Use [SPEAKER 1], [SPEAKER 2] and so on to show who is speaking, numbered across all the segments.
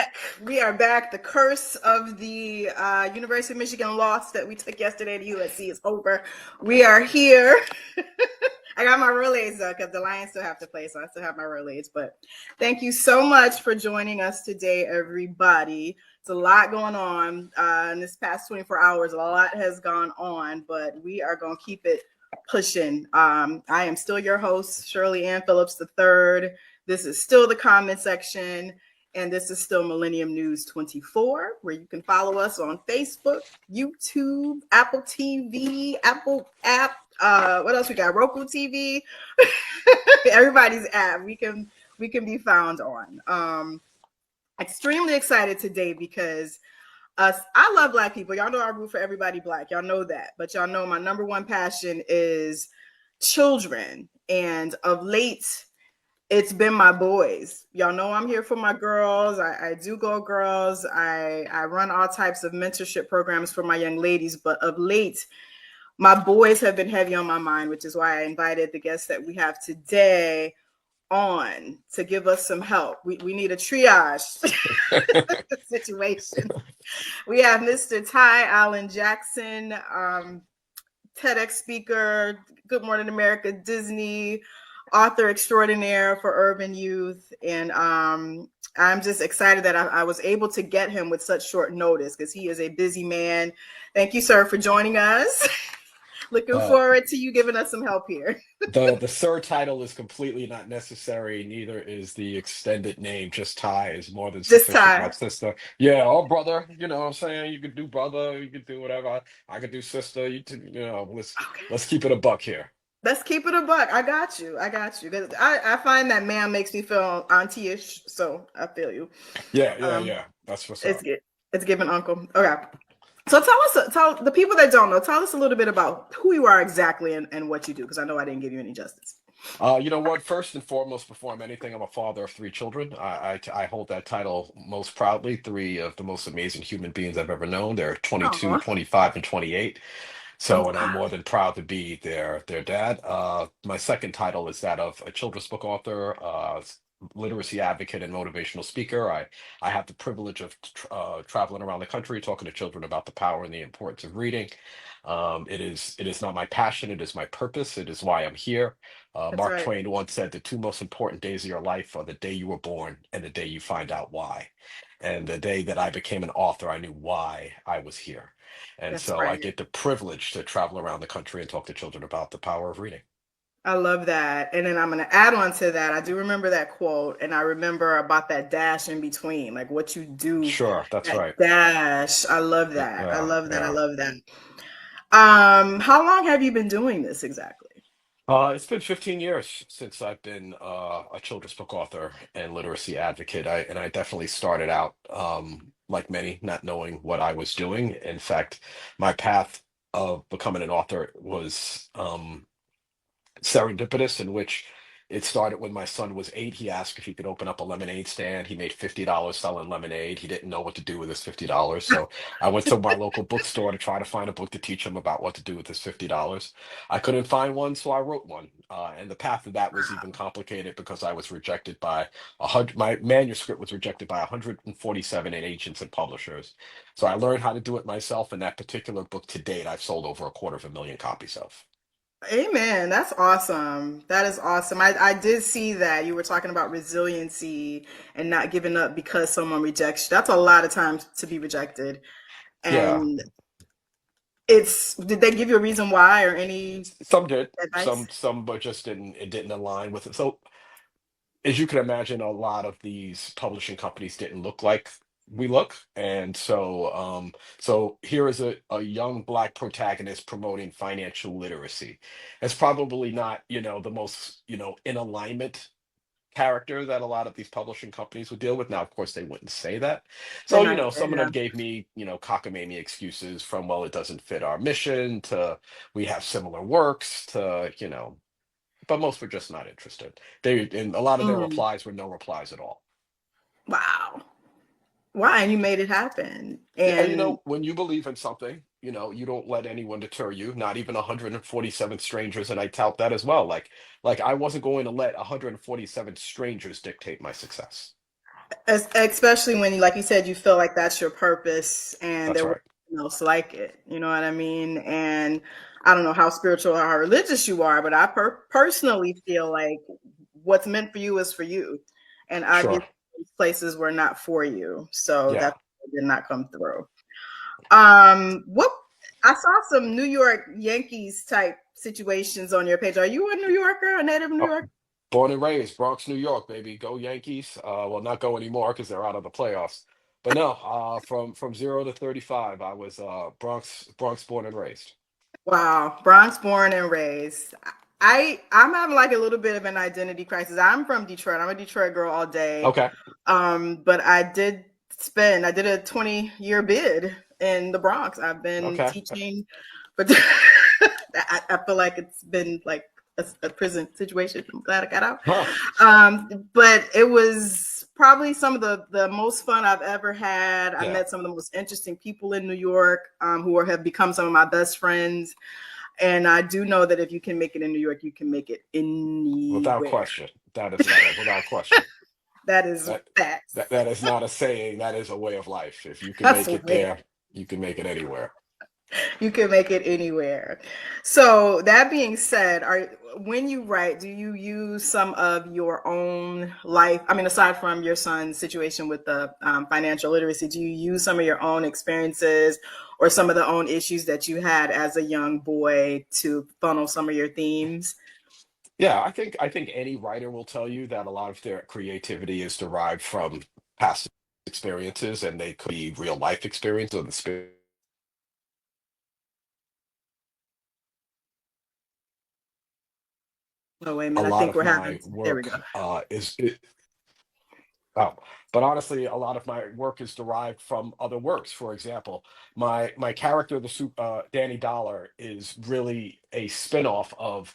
[SPEAKER 1] back. We are back. The curse of the University of Michigan loss that we took yesterday to USC is over. We are here. I got my relays though, because the Lions still have to play, so I still have my relays. But thank you so much for joining us today, everybody. It's a lot going on in this past 24 hours. A lot has gone on, but we are going to keep it pushing. I am still your host, Shirley Phillips III. This is still the comment section. And this is still Millennium News 24, where you can follow us on Facebook, YouTube, Apple TV, Apple app. What else we got? Roku TV. Everybody's app. We can be found on. Extremely excited today because I love Black people. Y'all know I root for everybody Black. Y'all know that. But y'all know my number one passion is children. And of late, it's been my boys. Y'all know I'm here for my girls. I do go girls. I run all types of mentorship programs for my young ladies. But of late, my boys have been heavy on my mind, which is why I invited the guests that we have today on to give us some help. We need a triage situation. We have Mr. Allan Jackson, TEDx speaker, Good Morning America, Disney, author extraordinaire for urban youth. And I'm just excited that I was able to get him with such short notice because he is a busy man. Thank you, sir, for joining us. Looking forward to you giving us some help here.
[SPEAKER 2] The sir title is completely not necessary. Neither is the extended name. Just Ty is more than
[SPEAKER 1] Just
[SPEAKER 2] sufficient, my
[SPEAKER 1] Ty.
[SPEAKER 2] sister. Yeah, oh brother, you know what I'm saying? You could do brother, you could do whatever. I could do sister. Let's keep it a buck here.
[SPEAKER 1] Let's keep it a buck. I got you. Because I find that man makes me feel auntie-ish, so I feel you.
[SPEAKER 2] Yeah. That's what's
[SPEAKER 1] It's
[SPEAKER 2] up.
[SPEAKER 1] good. It's giving uncle. Okay. So tell the people that don't know, tell us a little bit about who you are exactly and what you do, because I know I didn't give you any justice.
[SPEAKER 2] You know what? First and foremost, before I'm anything, I'm a father of three children. I hold that title most proudly. Three of the most amazing human beings I've ever known. They're 22,
[SPEAKER 1] Oh,
[SPEAKER 2] 25, and 28.
[SPEAKER 1] oh
[SPEAKER 2] So, and I'm
[SPEAKER 1] wow.
[SPEAKER 2] more than proud to be their dad. My second title is that of a children's book author, literacy advocate, and motivational speaker. I have the privilege of traveling around the country talking to children about the power and the importance of reading. It is not my passion, it is my purpose, it is why I'm here.
[SPEAKER 1] That's
[SPEAKER 2] Mark
[SPEAKER 1] right.
[SPEAKER 2] Twain once said the two most important days of your life are the day you were born and the day you find out why. And the day that I became an author, I knew why I was here. And
[SPEAKER 1] That's
[SPEAKER 2] so I
[SPEAKER 1] right.
[SPEAKER 2] get the privilege to travel around the country and talk to children about the power of reading.
[SPEAKER 1] I love that. And then I'm going to add on to that. I do remember that quote, and I remember about that dash in between, like what you do,
[SPEAKER 2] Sure, that's
[SPEAKER 1] that
[SPEAKER 2] right.
[SPEAKER 1] dash. I love that. I
[SPEAKER 2] Yeah,
[SPEAKER 1] love that. I
[SPEAKER 2] yeah.
[SPEAKER 1] love that. How long have you been doing this exactly?
[SPEAKER 2] It's been 15 years since I've been a children's book author and literacy advocate. I definitely started out like many, not knowing what I was doing. In fact, my path of becoming an author was serendipitous, in which it started when my son was 8. He asked if he could open up a lemonade stand. He made $50 selling lemonade. He didn't know what to do with his $50. So I went to my local bookstore to try to find a book to teach him about what to do with his $50. I couldn't find one, so I wrote one. And the path of that was even complicated because I was rejected by 100. My manuscript was rejected by 147 agents and publishers. So I learned how to do it myself. And that particular book to date, I've sold over 250,000 copies of.
[SPEAKER 1] Amen. That's awesome. That is awesome. I did see that you were talking about resiliency and not giving up because someone rejects you. That's a lot of times to be rejected.
[SPEAKER 2] Yeah.
[SPEAKER 1] And did they give you a reason why or any
[SPEAKER 2] Some did,
[SPEAKER 1] advice?
[SPEAKER 2] some, but just it didn't align with it. So as you can imagine, a lot of these publishing companies didn't look like we look, and so here is a young Black protagonist promoting financial literacy. It's probably not, the most, in alignment character that a lot of these publishing companies would deal with. Now, of course, they wouldn't say that.
[SPEAKER 1] They're
[SPEAKER 2] So,
[SPEAKER 1] not,
[SPEAKER 2] some of
[SPEAKER 1] yeah.
[SPEAKER 2] them gave me, cockamamie excuses from, well, it doesn't fit our mission, to we have similar works, to, but most were just not interested. And a lot of their
[SPEAKER 1] Mm,
[SPEAKER 2] replies were no replies at all.
[SPEAKER 1] wow. Why? And you made it happen.
[SPEAKER 2] Yeah,
[SPEAKER 1] And
[SPEAKER 2] when you believe in something, you don't let anyone deter you, not even 147 strangers, and I tout that as well. Like I wasn't going to let 147 strangers dictate my success.
[SPEAKER 1] Especially when, like you said, you feel like that's your purpose and
[SPEAKER 2] That's
[SPEAKER 1] there was
[SPEAKER 2] right.
[SPEAKER 1] nothing else like it. You know what I mean? And I don't know how spiritual or how religious you are, but I personally feel like what's meant for you is for you. And obviously,
[SPEAKER 2] Sure.
[SPEAKER 1] these places were not for you. So
[SPEAKER 2] Yeah.
[SPEAKER 1] that did not come through. What I saw some New York Yankees type situations on your page. Are you a New Yorker, a native New
[SPEAKER 2] Oh,
[SPEAKER 1] Yorker?
[SPEAKER 2] born and raised, Bronx, New York, baby. Go Yankees. Well, not go anymore because they're out of the playoffs. But no, from 0 to 35, I was Bronx born and raised.
[SPEAKER 1] Wow, Bronx born and raised. I'm having like a little bit of an identity crisis. I'm from Detroit. I'm a Detroit girl all day.
[SPEAKER 2] Okay.
[SPEAKER 1] But I did a 20-year bid in the Bronx. I've been
[SPEAKER 2] Okay.
[SPEAKER 1] teaching, but I feel like it's been like a prison situation. I'm glad I got out.
[SPEAKER 2] Huh.
[SPEAKER 1] But it was probably some of the most fun I've ever had. I
[SPEAKER 2] Yeah.
[SPEAKER 1] met some of the most interesting people in New York, have become some of my best friends. And I do know that if you can make it in New York, you can make it
[SPEAKER 2] Without
[SPEAKER 1] anywhere.
[SPEAKER 2] question. That is without question.
[SPEAKER 1] That is
[SPEAKER 2] That
[SPEAKER 1] facts.
[SPEAKER 2] that is not a saying, that is a way of life. If you can
[SPEAKER 1] That's
[SPEAKER 2] make
[SPEAKER 1] a
[SPEAKER 2] it
[SPEAKER 1] way.
[SPEAKER 2] there, you can make it anywhere.
[SPEAKER 1] You can make it anywhere. So that being said, are when you write, do you use some of your own life? I mean, aside from your son's situation with the financial literacy, do you use some of your own experiences or some of the own issues that you had as a young boy to funnel some of your themes?
[SPEAKER 2] Yeah, I think any writer will tell you that a lot of their creativity is derived from past experiences, and they could be real life experience or the spirit.
[SPEAKER 1] Oh, wait a
[SPEAKER 2] A
[SPEAKER 1] minute. I
[SPEAKER 2] lot
[SPEAKER 1] think
[SPEAKER 2] of
[SPEAKER 1] we're having,
[SPEAKER 2] my
[SPEAKER 1] there we
[SPEAKER 2] work
[SPEAKER 1] go.
[SPEAKER 2] oh, but honestly, a lot of my work is derived from other works. For example, my character, Danny Dollar, is really a spin-off of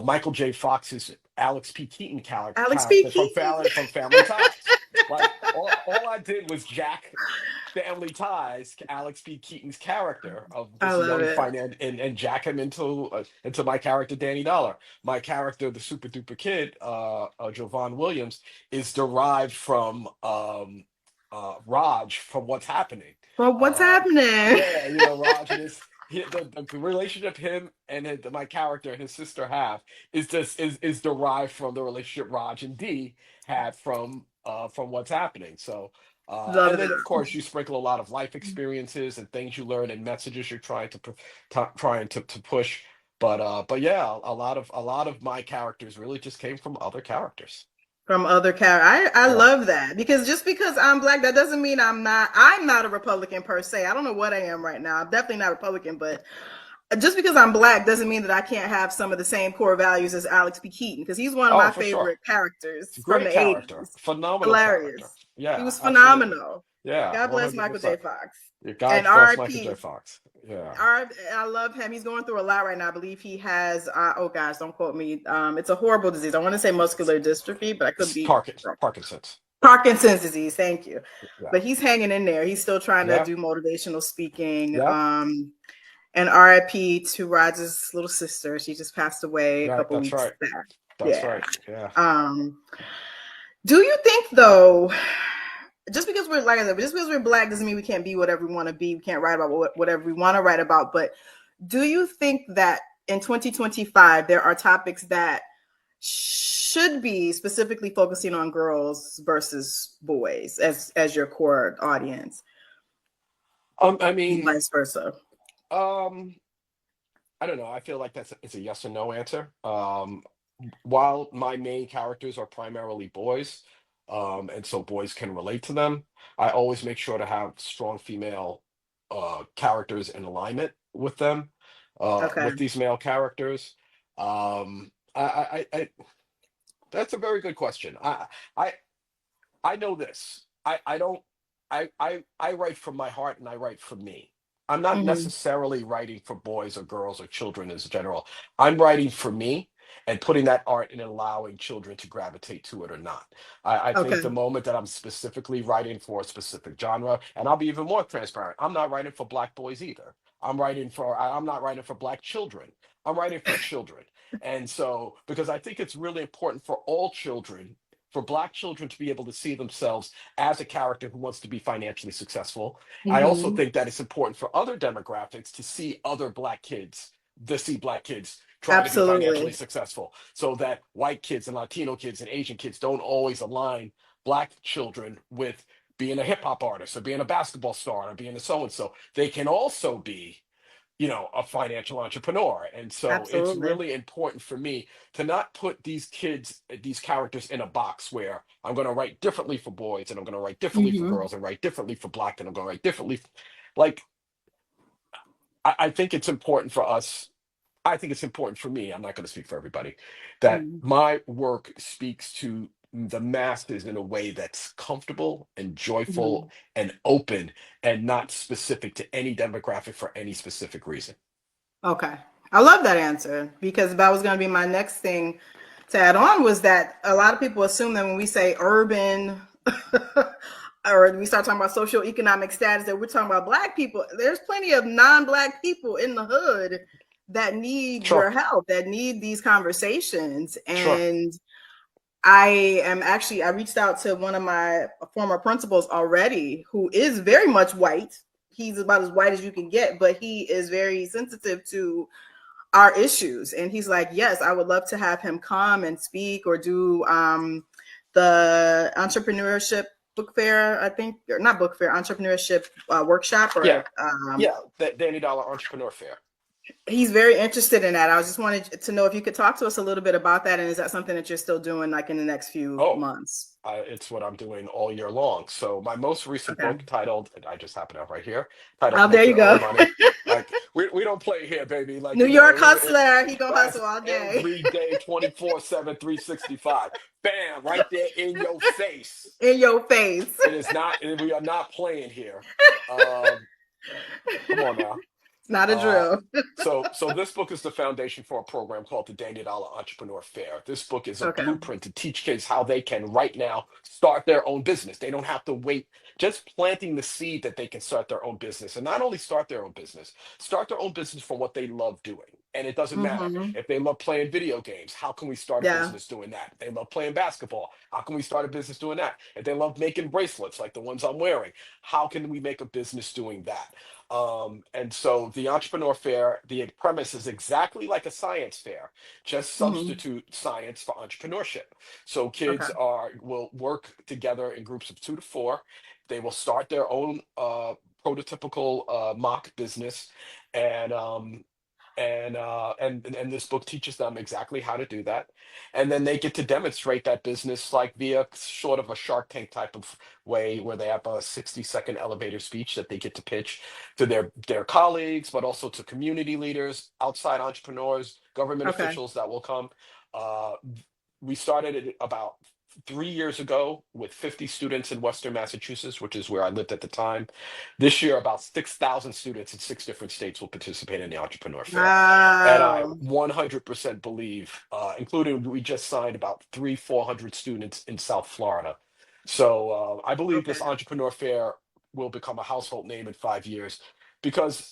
[SPEAKER 2] Michael J. Fox's Alex P. Keaton
[SPEAKER 1] Alex P.
[SPEAKER 2] character
[SPEAKER 1] Keaton.
[SPEAKER 2] From Family Ties. Like all I did was jack Family Ties, Alex P. Keaton's character of
[SPEAKER 1] I
[SPEAKER 2] this
[SPEAKER 1] love
[SPEAKER 2] young
[SPEAKER 1] it.
[SPEAKER 2] finance, and jack him into my character Danny Dollar. My character, the super duper kid, Jovan Williams, is derived from Raj from What's Happening.
[SPEAKER 1] Well, what's happening?
[SPEAKER 2] Yeah, Raj and the relationship him and my character and his sister have is derived from the relationship Raj and Dee had from What's Happening. So
[SPEAKER 1] Love
[SPEAKER 2] and then of
[SPEAKER 1] that.
[SPEAKER 2] course you sprinkle a lot of life experiences and things you learn and messages you're trying to push. But yeah, a lot of my characters really just came from other characters.
[SPEAKER 1] From other characters. I
[SPEAKER 2] Yeah.
[SPEAKER 1] love that because just because I'm black, that doesn't mean I'm not a Republican per se. I don't know what I am right now. I'm definitely not Republican, but just because I'm black doesn't mean that I can't have some of the same core values as Alex P. Keaton because he's one of
[SPEAKER 2] Oh,
[SPEAKER 1] my
[SPEAKER 2] for sure.
[SPEAKER 1] favorite
[SPEAKER 2] It's a
[SPEAKER 1] characters from
[SPEAKER 2] great
[SPEAKER 1] the
[SPEAKER 2] character.
[SPEAKER 1] 80s.
[SPEAKER 2] Phenomenal character.
[SPEAKER 1] Hilarious. He
[SPEAKER 2] Yeah,
[SPEAKER 1] was
[SPEAKER 2] absolutely.
[SPEAKER 1] phenomenal.
[SPEAKER 2] Yeah,
[SPEAKER 1] God bless Michael J.
[SPEAKER 2] 100%.
[SPEAKER 1] Fox.
[SPEAKER 2] Yeah,
[SPEAKER 1] And
[SPEAKER 2] God bless Michael J.
[SPEAKER 1] RIP.
[SPEAKER 2] Fox. Yeah.
[SPEAKER 1] I love him. He's going through a lot right now. I believe he has, oh gosh, don't quote me. It's a horrible disease. I want to say muscular dystrophy, but I could be wrong.
[SPEAKER 2] Parkinson's.
[SPEAKER 1] Parkinson's disease. Thank you.
[SPEAKER 2] Yeah.
[SPEAKER 1] But he's hanging in there. He's still trying to
[SPEAKER 2] Yeah.
[SPEAKER 1] do motivational speaking.
[SPEAKER 2] Yeah.
[SPEAKER 1] And RIP to Roger's little sister. She just passed away a
[SPEAKER 2] Right.
[SPEAKER 1] couple
[SPEAKER 2] That's
[SPEAKER 1] weeks
[SPEAKER 2] right.
[SPEAKER 1] back.
[SPEAKER 2] That's
[SPEAKER 1] Yeah.
[SPEAKER 2] right. Yeah.
[SPEAKER 1] Um, do you think though, just because we're like I said, just because we're black doesn't mean we can't be whatever we want to be. We can't write about whatever we want to write about. But do you think that in 2025 there are topics that should be specifically focusing on girls versus boys as your core audience,
[SPEAKER 2] I
[SPEAKER 1] and
[SPEAKER 2] mean,
[SPEAKER 1] vice versa?
[SPEAKER 2] um, I don't know. I feel like it's a yes or no answer. While my main characters are primarily boys, and so boys can relate to them, I always make sure to have strong female characters in alignment with them,
[SPEAKER 1] Okay.
[SPEAKER 2] with these male characters. I That's a very good question. I I know this. I don't I write from my heart and I write for me. I'm not
[SPEAKER 1] Hmm.
[SPEAKER 2] necessarily writing for boys or girls or children as general. I'm writing for me and putting that art and allowing children to gravitate to it or not. I think the
[SPEAKER 1] Okay.
[SPEAKER 2] moment that I'm specifically writing for a specific genre, and I'll be even more transparent, I'm not writing for black boys either. I'm not writing for black children. I'm writing for children. And so, because I think it's really important for all children for Black children to be able to see themselves as a character who wants to be financially successful. I also
[SPEAKER 1] Hmm.
[SPEAKER 2] think that it's important for other demographics to see other Black kids, to see Black kids trying to be financially
[SPEAKER 1] Absolutely.
[SPEAKER 2] successful, so that white kids and Latino kids and Asian kids don't always align Black children with being a hip hop artist or being a basketball star or being a so and so. They can also be, a financial entrepreneur. And so it's
[SPEAKER 1] Absolutely.
[SPEAKER 2] really important for me to not put these kids, these characters in a box where I'm going to write differently for boys and I'm going to write differently for
[SPEAKER 1] Hmm.
[SPEAKER 2] girls and write differently for Black and I'm going to write differently. Like, I think it's important for us. I think it's important for me. I'm not going to speak for everybody, that
[SPEAKER 1] Hmm.
[SPEAKER 2] my work speaks to the masses in a way that's comfortable and joyful
[SPEAKER 1] Hmm.
[SPEAKER 2] and open and not specific to any demographic for any specific reason.
[SPEAKER 1] Okay. I love that answer because that was going to be my next thing to add on was that a lot of people assume that when we say urban or we start talking about socioeconomic status that we're talking about Black people. There's plenty of non-Black people in the hood that need
[SPEAKER 2] Sure,
[SPEAKER 1] your help, that need these conversations.
[SPEAKER 2] sure.
[SPEAKER 1] And I reached out to one of my former principals already who is very much white. He's about as white as you can get, but he is very sensitive to our issues. And he's like, yes, I would love to have him come and speak or do the entrepreneurship book fair, I think, or not book fair, entrepreneurship workshop
[SPEAKER 2] Yeah,
[SPEAKER 1] or
[SPEAKER 2] yeah. That Danny Dollar Entrepreneur Fair.
[SPEAKER 1] he's very interested in that. I just wanted to know if you could talk to us a little bit about that. And is that something that you're still doing like in the next few
[SPEAKER 2] Oh,
[SPEAKER 1] months?
[SPEAKER 2] it's what I'm doing all year long. So my most recent
[SPEAKER 1] Okay.
[SPEAKER 2] book titled, and I just happen to have right here, titled
[SPEAKER 1] Oh, there
[SPEAKER 2] "Make
[SPEAKER 1] you
[SPEAKER 2] Your
[SPEAKER 1] go.
[SPEAKER 2] Own Money." Like we don't play here, baby. Like
[SPEAKER 1] New York
[SPEAKER 2] it,
[SPEAKER 1] hustler. He gonna
[SPEAKER 2] that's
[SPEAKER 1] hustle all day.
[SPEAKER 2] every day, 24/7, 365. Bam, right there in your face.
[SPEAKER 1] In your face.
[SPEAKER 2] It is not. We are not playing here. Um, Come on now.
[SPEAKER 1] It's not a
[SPEAKER 2] Uh,
[SPEAKER 1] drill.
[SPEAKER 2] so this book is the foundation for a program called the Danny Dollar Entrepreneur Fair. This book is a
[SPEAKER 1] Okay.
[SPEAKER 2] blueprint to teach kids how they can right now start their own business. They don't have to wait, just planting the seed that they can start their own business. And not only start their own business for what they love doing. And it doesn't matter
[SPEAKER 1] Hmm.
[SPEAKER 2] if they love playing video games. How can we start a
[SPEAKER 1] Yeah.
[SPEAKER 2] business doing that? If they love playing basketball. How can we start a business doing that? If they love making bracelets like the ones I'm wearing, how can we make a business doing that? And so the entrepreneur fair, the premise is exactly like a science fair, just
[SPEAKER 1] Hmm.
[SPEAKER 2] substitute science for entrepreneurship. So
[SPEAKER 1] Okay.
[SPEAKER 2] kids will work together in groups of 2 to 4. They will start their own prototypical mock business, and and this book teaches them exactly how to do that, and then they get to demonstrate that business like via sort of a Shark Tank type of way where they have a 60-second elevator speech that they get to pitch to their colleagues, but also to community leaders, outside entrepreneurs, government
[SPEAKER 1] Okay.
[SPEAKER 2] officials that will come. uh, we started it about 3 years ago with 50 students in Western Massachusetts, which is where I lived at the time. This year, about 6,000 students in 6 different states will participate in the Entrepreneur Fair. And I
[SPEAKER 1] Wow.
[SPEAKER 2] 100% believe, including we just signed about 400 students in South Florida. So I believe
[SPEAKER 1] Okay.
[SPEAKER 2] this Entrepreneur Fair will become a household name in 5 years because,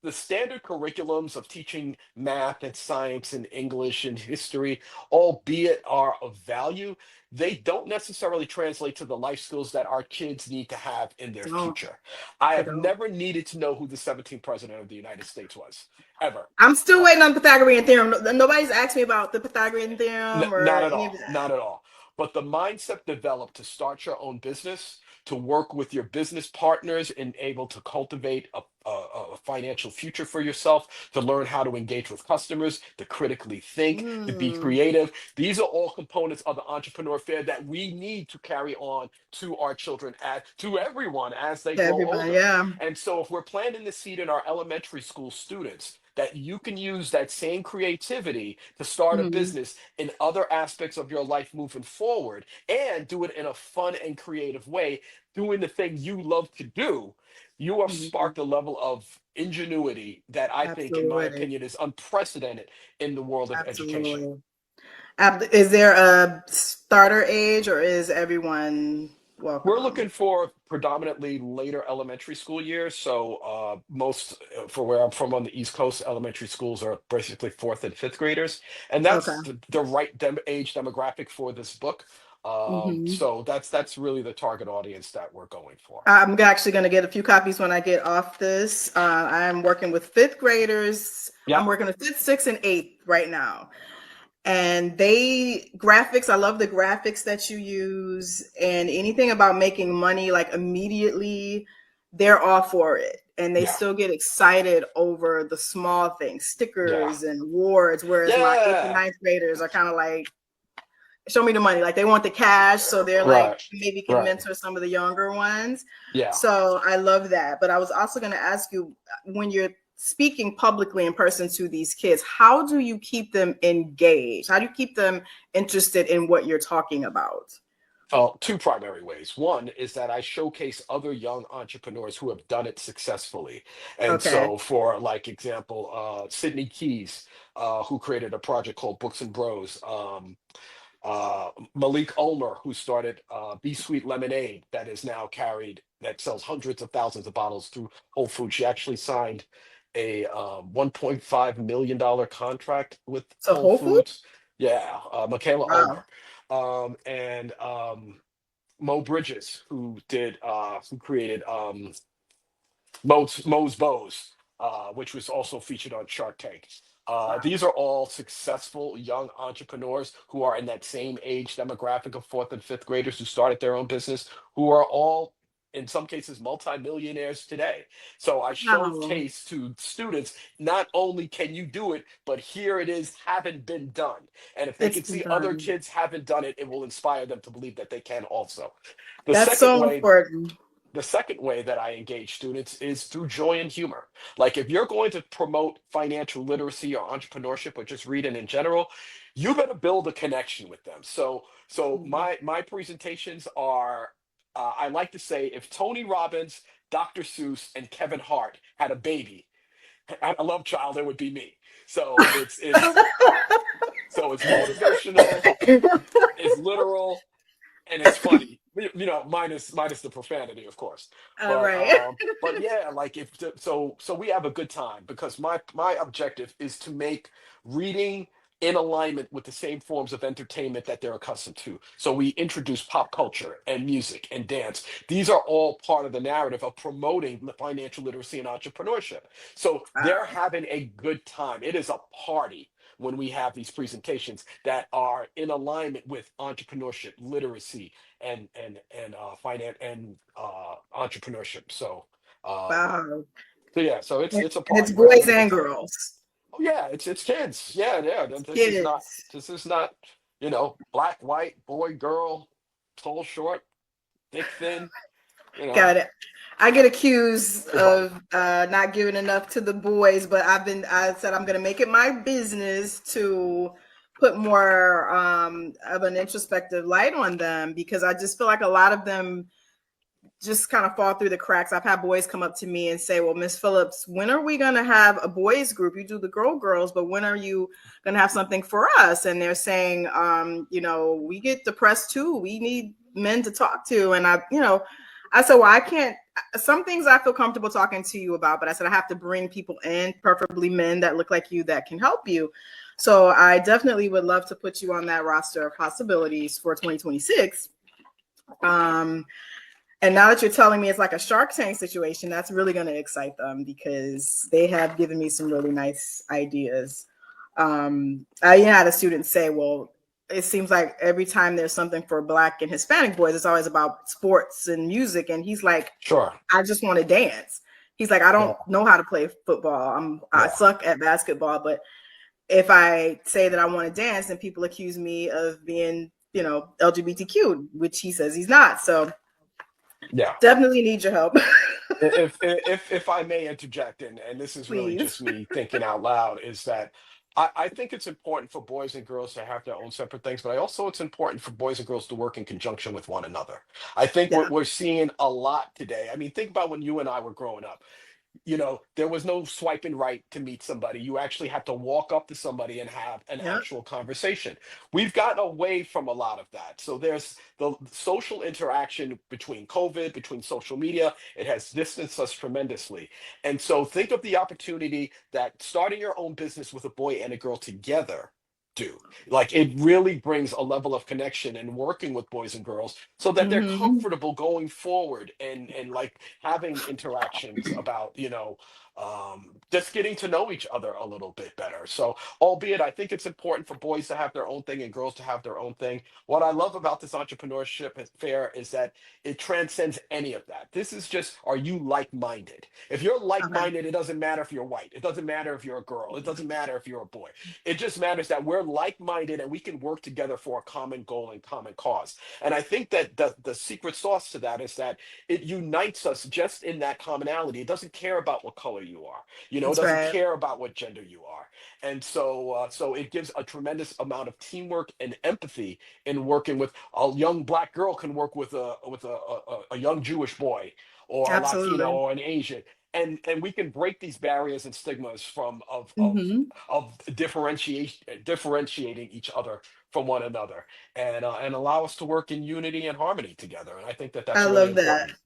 [SPEAKER 2] the standard curriculums of teaching math and science and English and history, albeit are of value, they don't necessarily translate to the life skills that our kids need to have in their
[SPEAKER 1] Don't.
[SPEAKER 2] future. I
[SPEAKER 1] They
[SPEAKER 2] have
[SPEAKER 1] don't.
[SPEAKER 2] never needed to know who the 17th president of the United States was, ever.
[SPEAKER 1] I'm still
[SPEAKER 2] Uh,
[SPEAKER 1] waiting on the Pythagorean theorem. Nobody's asked me about the Pythagorean theorem or
[SPEAKER 2] Not at
[SPEAKER 1] any of
[SPEAKER 2] all,
[SPEAKER 1] that.
[SPEAKER 2] not at all. But the mindset developed to start your own business, to work with your business partners and able to cultivate a financial future for yourself, to learn how to engage with customers, to critically think, to be
[SPEAKER 1] Mm.
[SPEAKER 2] creative. These are all components of the entrepreneur fair that we need to carry on to our children, to everyone as they
[SPEAKER 1] To
[SPEAKER 2] grow
[SPEAKER 1] everybody,
[SPEAKER 2] older.
[SPEAKER 1] yeah.
[SPEAKER 2] And so, if we're planting the seed in our elementary school students, that you can use that same creativity to start a
[SPEAKER 1] Hmm.
[SPEAKER 2] business in other aspects of your life moving forward and do it in a fun and creative way, doing the thing you love to do, you have
[SPEAKER 1] Hmm.
[SPEAKER 2] sparked a level of ingenuity that I think, in my
[SPEAKER 1] Absolutely.
[SPEAKER 2] opinion, is unprecedented in the world of education.
[SPEAKER 1] Absolutely. Is there a starter age or is everyone?
[SPEAKER 2] We're
[SPEAKER 1] welcome.
[SPEAKER 2] looking for predominantly later elementary school years. So most for where I'm from on the East Coast, elementary schools are basically fourth and fifth graders, and
[SPEAKER 1] Okay.
[SPEAKER 2] that's the right age demographic for this book.
[SPEAKER 1] Hmm.
[SPEAKER 2] So that's really the target audience that we're going for.
[SPEAKER 1] I'm actually going to get a few copies when I get off this. I'm working with fifth graders.
[SPEAKER 2] Yeah,
[SPEAKER 1] I'm working with fifth, sixth, and eighth right now. And they graphics, I love the graphics that you use, and anything about making money like immediately, they're all for it. And they
[SPEAKER 2] yeah,
[SPEAKER 1] still get excited over the small things,
[SPEAKER 2] yeah,
[SPEAKER 1] stickers and awards, whereas my eighth and
[SPEAKER 2] yeah.
[SPEAKER 1] ninth graders are kind of like, show me the money. Like they want the cash. So they're like,
[SPEAKER 2] Right,
[SPEAKER 1] maybe can
[SPEAKER 2] right.
[SPEAKER 1] mentor some of the younger ones.
[SPEAKER 2] Yeah.
[SPEAKER 1] So I love that. But I was also going to ask you, when you're speaking publicly in person to these kids, how do you keep them engaged? How do you keep them interested in what you're talking about?
[SPEAKER 2] Two primary ways. One is that I showcase other young entrepreneurs who have done it successfully. And
[SPEAKER 1] Okay.
[SPEAKER 2] so, for like example, Sydney Keys, who created a project called Books and Bros. Malik Ulmer, who started Be Sweet Lemonade, that is now carried, that sells hundreds of thousands of bottles through Whole Foods. She actually signed a $1.5 million contract with
[SPEAKER 1] So
[SPEAKER 2] Whole
[SPEAKER 1] Whole Foods?
[SPEAKER 2] Foods. Yeah, Michaela
[SPEAKER 1] Wow.
[SPEAKER 2] Ulmer. And Mo Bridges, who created Mo's Bows, which was also featured on Shark Tank.
[SPEAKER 1] Wow.
[SPEAKER 2] These are all successful young entrepreneurs who are in that same age demographic of fourth and fifth graders who started their own business, who are all, in some cases, multimillionaires today. So I
[SPEAKER 1] Wow.
[SPEAKER 2] showcase to students, not only can you do it, but here it is, haven't been done. And if they
[SPEAKER 1] It's
[SPEAKER 2] can
[SPEAKER 1] been
[SPEAKER 2] see other
[SPEAKER 1] done.
[SPEAKER 2] kids haven't done it, it will inspire them to believe that they can also. The
[SPEAKER 1] That's
[SPEAKER 2] second
[SPEAKER 1] so
[SPEAKER 2] way
[SPEAKER 1] important.
[SPEAKER 2] the second way that I engage students is through joy and humor. Like if you're going to promote financial literacy or entrepreneurship or just reading in general, you better build a connection with them. So
[SPEAKER 1] Mhm.
[SPEAKER 2] my presentations are I like to say if Tony Robbins, Dr. Seuss, and Kevin Hart had a baby, a love child, it would be me. So it's motivational, it's literal, and it's funny. Minus the profanity, of course.
[SPEAKER 1] All
[SPEAKER 2] But
[SPEAKER 1] right.
[SPEAKER 2] yeah, like so we have a good time because my objective is to make reading in alignment with the same forms of entertainment that they're accustomed to. So we introduce pop culture and music and dance. These are all part of the narrative of promoting the financial literacy and entrepreneurship. So they're
[SPEAKER 1] Wow.
[SPEAKER 2] having a good time. It is a party when we have these presentations that are in alignment with entrepreneurship, literacy, and finance and entrepreneurship.
[SPEAKER 1] Wow.
[SPEAKER 2] So yeah, so
[SPEAKER 1] And
[SPEAKER 2] it's a
[SPEAKER 1] it's
[SPEAKER 2] party. We're
[SPEAKER 1] boys
[SPEAKER 2] having a good
[SPEAKER 1] and
[SPEAKER 2] time.
[SPEAKER 1] girls.
[SPEAKER 2] Oh yeah, it's kids. Yeah, yeah.
[SPEAKER 1] Kids.
[SPEAKER 2] This is not black, white, boy, girl, tall, short, thick, thin. You know,
[SPEAKER 1] Got it. I get accused
[SPEAKER 2] everybody.
[SPEAKER 1] of not giving enough to the boys, but I said I'm going to make it my business to put more of an introspective light on them because I just feel like a lot of them just kind of fall through the cracks. I've had boys come up to me and say, "Well, Miss Phillips, when are we going to have a boys group? You do the girls, but when are you going to have something for us?" And they're saying, we get depressed too. We need men to talk to. And I said, well, I can't. Some things I feel comfortable talking to you about, but I said I have to bring people in, preferably men that look like you that can help you. So I definitely would love to put you on that roster of possibilities for 2026. Um, and now that you're telling me it's like a Shark Tank situation, that's really going to excite them because they have given me some really nice ideas. I had a student say, well, it seems like every time there's something for Black and Hispanic boys, it's always about sports and music. And he's like,
[SPEAKER 2] Sure.
[SPEAKER 1] I just want to dance. He's like, I
[SPEAKER 2] Yeah.
[SPEAKER 1] don't know how to play football. I
[SPEAKER 2] Yeah.
[SPEAKER 1] suck at basketball, but if I say that I want to dance, then people accuse me of being, LGBTQ, which he says he's not. So
[SPEAKER 2] Yeah.
[SPEAKER 1] definitely need your help.
[SPEAKER 2] If I may interject, and this is really
[SPEAKER 1] Please.
[SPEAKER 2] just me thinking out loud, is that I think it's important for boys and girls to have their own separate things, but I also it's important for boys and girls to work in conjunction with one another. I think what
[SPEAKER 1] Yeah.
[SPEAKER 2] we're seeing a lot today. I mean, think about when you and I were growing up. there was no swiping right to meet somebody. You actually had to walk up to somebody and have an
[SPEAKER 1] Yep.
[SPEAKER 2] actual conversation. We've gotten away from a lot of that. So there's the social interaction between COVID, between social media. It has distanced us tremendously. And so think of the opportunity that starting your own business with a boy and a girl together do. Like it really brings a level of connection and working with boys and girls so that they're
[SPEAKER 1] Hmm.
[SPEAKER 2] comfortable going forward and like having interactions about just getting to know each other a little bit better. So albeit I think it's important for boys to have their own thing and girls to have their own thing. What I love about this entrepreneurship fair is that it transcends any of that. This is just, are you like-minded? If you're
[SPEAKER 1] Okay.
[SPEAKER 2] like-minded, it doesn't matter if you're white, it doesn't matter if you're a girl, it doesn't matter if you're a boy. It just matters that we're like-minded and we can work together for a common goal and common cause. And I think that the secret sauce to that is that it unites us just in that commonality. It doesn't care about what color you are, it
[SPEAKER 1] That's
[SPEAKER 2] doesn't
[SPEAKER 1] right.
[SPEAKER 2] care about what gender you are. And so it gives a tremendous amount of teamwork and empathy in working with a young black girl can work with a young Jewish boy or a Latino
[SPEAKER 1] Absolutely.
[SPEAKER 2] or an Asian. And we can break these barriers and stigmas from
[SPEAKER 1] Hmm.
[SPEAKER 2] of differentiating each other from one another and allow us to work in unity and harmony together. And I think that
[SPEAKER 1] I
[SPEAKER 2] that's really
[SPEAKER 1] love that.
[SPEAKER 2] important.